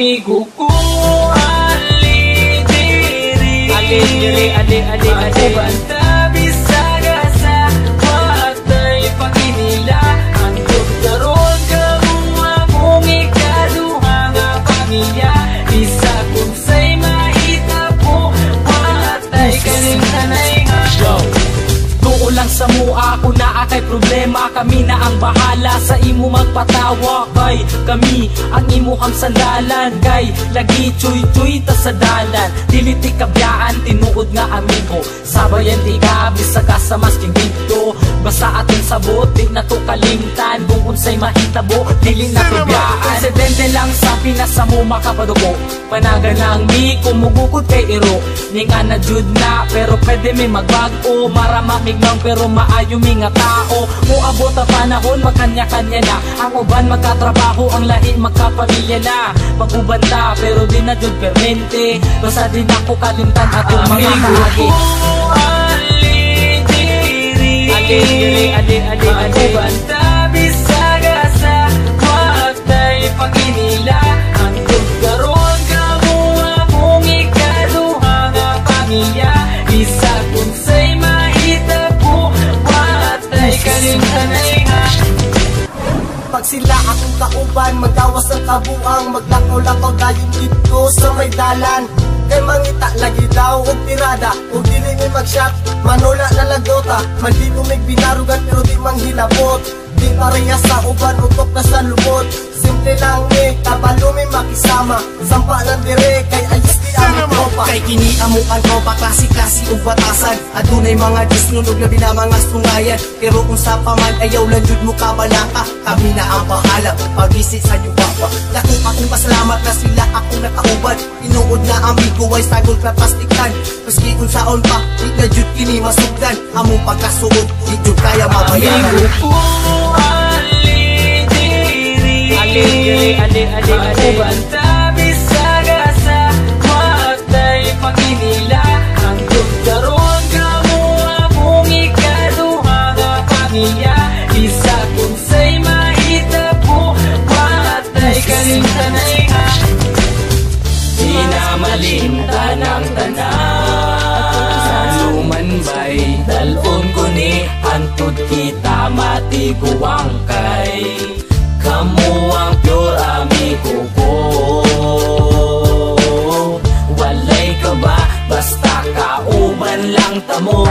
amigo ko. Ali diri banta bisaga sa watay paginila. Ang doktoron kamua kung ikaduha nga pamilya. Isa kung say mahita po watay kalimtanay nga. Tuo lang sa mua kung naa kay problema. Kami na ang bahala sa imo magpatawa. Kay kami ang imuhang sandalan. Kay lagi chuy-chuy ta sa dalan. Dili ti kabyaan tinuod nga amigo. Sabayan ti gabi sa kasamas king dito. Basta atong sabot di na to kalimtan. Kung unsay mahitabo dili na kabyaan. Presidente lang sa pinasa mo makapadugo. Panaga lang mi kumugukod kay iro. Ninga na jud na pero pwede mi magbago. Marama mignaw pero maayo mi nga tao. Muabot ang panahon magkanya-kanya na. Ang uban magkatrabaho, ang lahi magkapamilya na. Magubanda pero di na jud permente. Basta din ako kalimtan atong mga kahagi. Ali banta bisaga sa watay paginila. Ang tugkaroon kamua kung ikaduha nga pamilya. Isa kung say mahita po watay kalimtanay nga. Pag sila akong kauban, magawas ang kabuang. Maglakaw-lakaw dayon dito sa may dalan. Kay mangita lagi daw og tirada. Og dili mi mag-shot, manula na lagota. Mandino may binarugan pero di manghilabot. Di pareha sa uban, utok na sa lubot. Simple lang ni, kabalo mi makisama. Sampa ng dire, kay ayos di aming tropa. Kay kini amukan tropa, klase-klase ug batasan. Adunay mga disnunog na mga sungayan. Pero kung sa paman, ayaw lang jud mo kabalaka. Kami na ang bahala, pag-isip sa iyo baba. Dako akong pasalamat na sila akong nakauban. Inuod na amigo ay sagol ka plastikan. Maski kung saon pa, di na jud kini masugdan. Among pagkasuod, di jud kaya mabayaran. Amigo ko, Ali banta bisaga sa watay paginila. Ang doktoron kamua kung ikaduha nga pamilya. Isa kung say mahita po watay kalimtanay nga. Di na malimtan ang tanan sa lumanbay. Dalon ko ni antud kita matiguang kay. Kamu ang pure amigo ko. Walay ka ba? Basta kauban lang tamo.